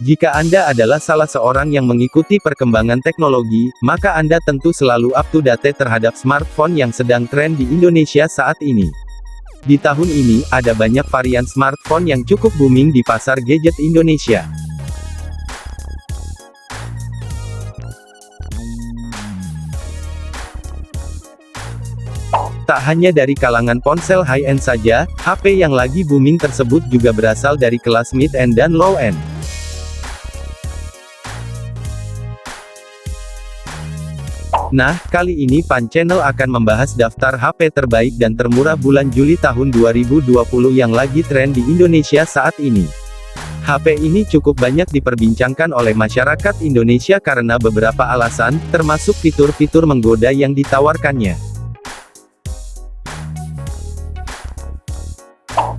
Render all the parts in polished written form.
Jika Anda adalah salah seorang yang mengikuti perkembangan teknologi, maka Anda tentu selalu up to date terhadap smartphone yang sedang tren di Indonesia saat ini. Di tahun ini, ada banyak varian smartphone yang cukup booming di pasar gadget Indonesia. Tak hanya dari kalangan ponsel high-end saja, HP yang lagi booming tersebut juga berasal dari kelas mid-end dan low-end. Nah, kali ini Pan Channel akan membahas daftar HP terbaik dan termurah bulan Juli tahun 2020 yang lagi tren di Indonesia saat ini. HP ini cukup banyak diperbincangkan oleh masyarakat Indonesia karena beberapa alasan, termasuk fitur-fitur menggoda yang ditawarkannya.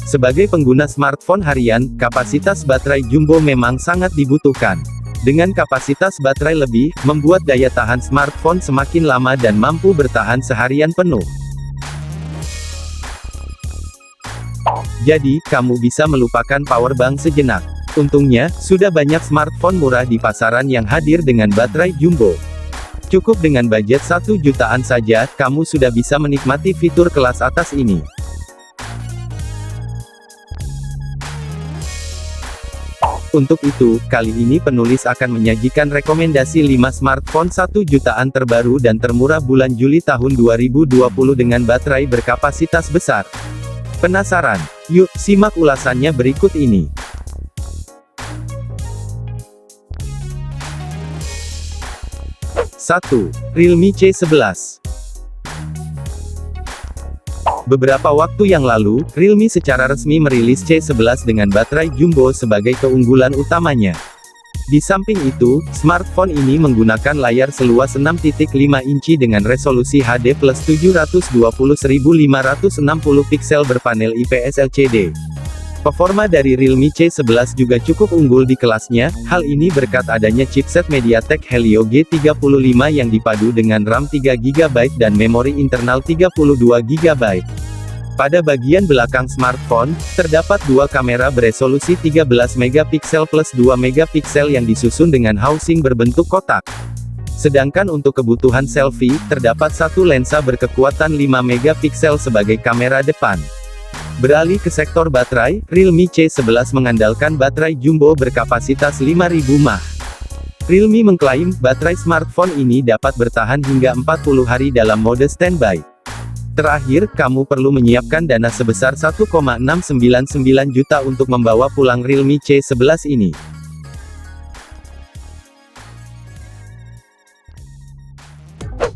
Sebagai pengguna smartphone harian, kapasitas baterai jumbo memang sangat dibutuhkan. Dengan kapasitas baterai lebih, membuat daya tahan smartphone semakin lama dan mampu bertahan seharian penuh. Jadi, kamu bisa melupakan powerbank sejenak. Untungnya, sudah banyak smartphone murah di pasaran yang hadir dengan baterai jumbo. Cukup dengan budget 1 jutaan saja, kamu sudah bisa menikmati fitur kelas atas ini. Untuk itu, kali ini penulis akan menyajikan rekomendasi 5 smartphone 1 jutaan terbaru dan termurah bulan Juli tahun 2020 dengan baterai berkapasitas besar. Penasaran? Yuk, simak ulasannya berikut ini. 1. Realme C11. Beberapa waktu yang lalu, Realme secara resmi merilis C11 dengan baterai jumbo sebagai keunggulan utamanya. Di samping itu, smartphone ini menggunakan layar seluas 6.5 inci dengan resolusi HD+ 720x560 piksel berpanel IPS LCD. Performa dari Realme C11 juga cukup unggul di kelasnya, hal ini berkat adanya chipset MediaTek Helio G35 yang dipadu dengan RAM 3GB dan memori internal 32GB. Pada bagian belakang smartphone, terdapat dua kamera beresolusi 13MP plus 2MP yang disusun dengan housing berbentuk kotak. Sedangkan untuk kebutuhan selfie, terdapat satu lensa berkekuatan 5MP sebagai kamera depan. Beralih ke sektor baterai, Realme C11 mengandalkan baterai jumbo berkapasitas 5000 mAh. Realme mengklaim, baterai smartphone ini dapat bertahan hingga 40 hari dalam mode standby. Terakhir, kamu perlu menyiapkan dana sebesar 1,699 juta untuk membawa pulang Realme C11 ini.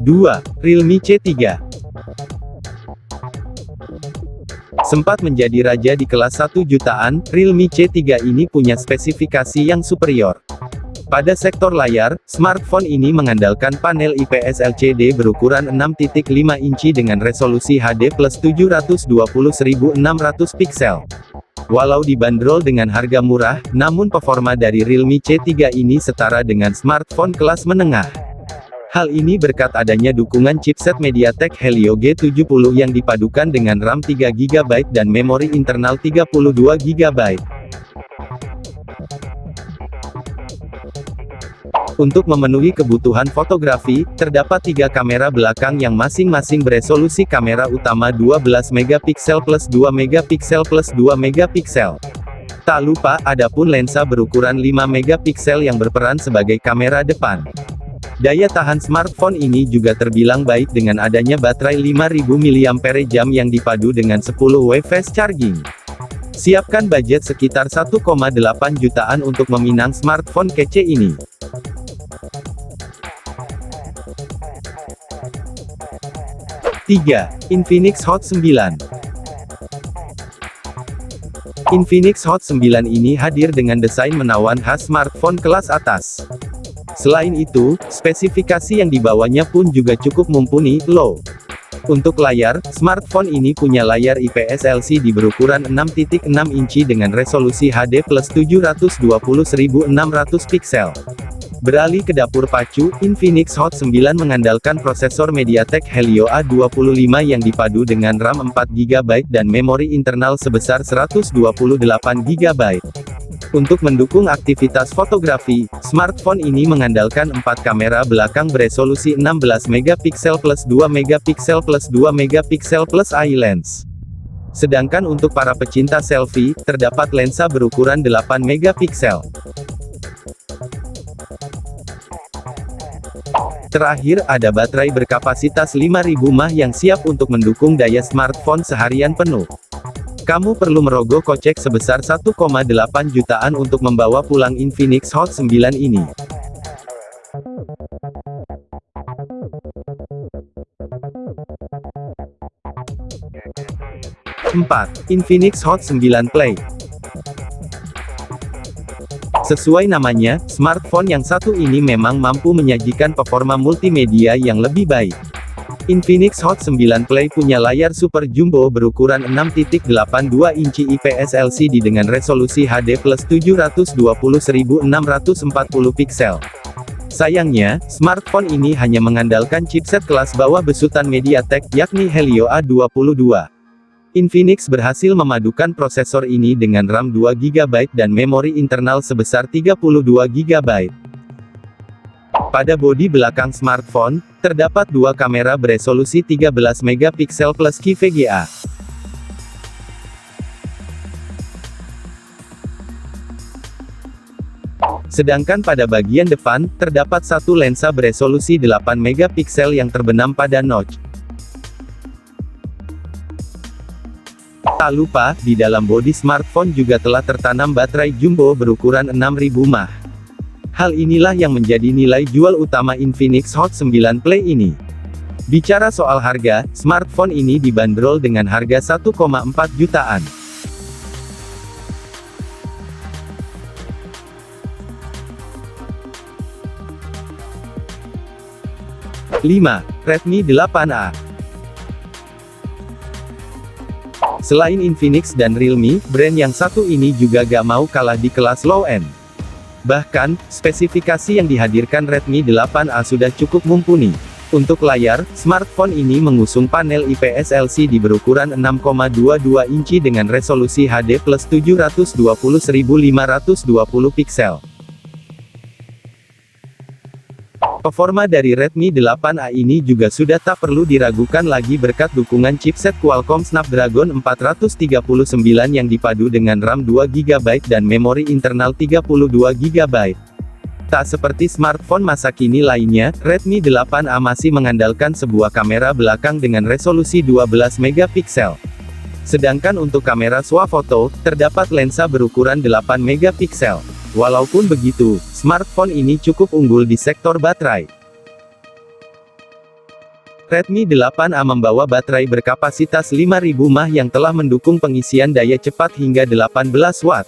Dua, Realme C3. Sempat menjadi raja di kelas 1 jutaan, Realme C3 ini punya spesifikasi yang superior. Pada sektor layar, smartphone ini mengandalkan panel IPS LCD berukuran 6.5 inci dengan resolusi HD+ 720x600 piksel. Walau dibanderol dengan harga murah, namun performa dari Realme C3 ini setara dengan smartphone kelas menengah. Hal ini berkat adanya dukungan chipset MediaTek Helio G70 yang dipadukan dengan RAM 3GB dan memori internal 32GB. Untuk memenuhi kebutuhan fotografi, terdapat 3 kamera belakang yang masing-masing beresolusi kamera utama 12MP plus 2MP plus 2MP. Tak lupa, adapun lensa berukuran 5MP yang berperan sebagai kamera depan. Daya tahan smartphone ini juga terbilang baik dengan adanya baterai 5000 mAh yang dipadu dengan 10W fast charging. Siapkan budget sekitar 1,8 jutaan untuk meminang smartphone kece ini. 3. Infinix Hot 9. Infinix Hot 9 ini hadir dengan desain menawan khas smartphone kelas atas. Selain itu, spesifikasi yang dibawanya pun juga cukup mumpuni, loh. Untuk layar, smartphone ini punya layar IPS LCD berukuran 6.6 inci dengan resolusi HD+ 720x600 piksel. Beralih ke dapur pacu, Infinix Hot 9 mengandalkan prosesor MediaTek Helio A25 yang dipadu dengan RAM 4GB dan memori internal sebesar 128GB. Untuk mendukung aktivitas fotografi, smartphone ini mengandalkan 4 kamera belakang beresolusi 16 megapiksel plus 2 megapiksel plus 2 megapiksel plus eye lens. Sedangkan untuk para pecinta selfie, terdapat lensa berukuran 8 megapiksel. Terakhir, ada baterai berkapasitas 5000 mAh yang siap untuk mendukung daya smartphone seharian penuh. Kamu perlu merogoh kocek sebesar 1,8 jutaan untuk membawa pulang Infinix Hot 9 ini. Infinix Hot 9 Play. Sesuai namanya, smartphone yang satu ini memang mampu menyajikan performa multimedia yang lebih baik. Infinix Hot 9 Play punya layar super jumbo berukuran 6.82 inci IPS LCD dengan resolusi HD plus 720/1640 piksel. Sayangnya, smartphone ini hanya mengandalkan chipset kelas bawah besutan MediaTek, yakni Helio A22. Infinix berhasil memadukan prosesor ini dengan RAM 2GB dan memori internal sebesar 32GB. Pada bodi belakang smartphone, terdapat dua kamera beresolusi 13 megapiksel plus QVGA. Sedangkan pada bagian depan, terdapat satu lensa beresolusi 8 megapiksel yang terbenam pada notch. Tak lupa, di dalam bodi smartphone juga telah tertanam baterai jumbo berukuran 6000 mAh. Hal inilah yang menjadi nilai jual utama Infinix Hot 9 Play ini. Bicara soal harga, smartphone ini dibanderol dengan harga 1,4 jutaan. Redmi 8A. Selain Infinix dan Realme, brand yang satu ini juga gak mau kalah di kelas low-end. Bahkan, spesifikasi yang dihadirkan Redmi 8A sudah cukup mumpuni. Untuk layar, smartphone ini mengusung panel IPS LCD berukuran 6,22 inci dengan resolusi HD plus 720/1520 piksel. Performa dari Redmi 8A ini juga sudah tak perlu diragukan lagi berkat dukungan chipset Qualcomm Snapdragon 439 yang dipadu dengan RAM 2GB dan memori internal 32GB. Tak seperti smartphone masa kini lainnya, Redmi 8A masih mengandalkan sebuah kamera belakang dengan resolusi 12 megapiksel. Sedangkan untuk kamera swafoto, terdapat lensa berukuran 8 megapiksel. Walaupun begitu, smartphone ini cukup unggul di sektor baterai. Redmi 8A membawa baterai berkapasitas 5000 mAh yang telah mendukung pengisian daya cepat hingga 18 Watt.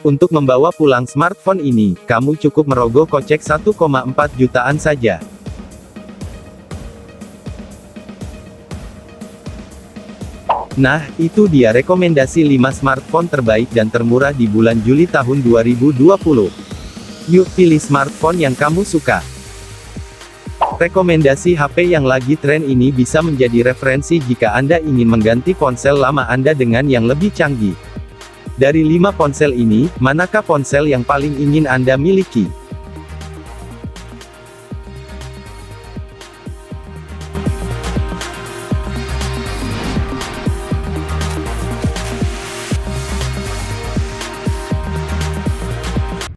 Untuk membawa pulang smartphone ini, kamu cukup merogoh kocek 1,4 jutaan saja. Nah, itu dia rekomendasi 5 smartphone terbaik dan termurah di bulan Juli tahun 2020. Yuk pilih smartphone yang kamu suka. Rekomendasi HP yang lagi tren ini bisa menjadi referensi jika Anda ingin mengganti ponsel lama Anda dengan yang lebih canggih. Dari 5 ponsel ini, manakah ponsel yang paling ingin Anda miliki?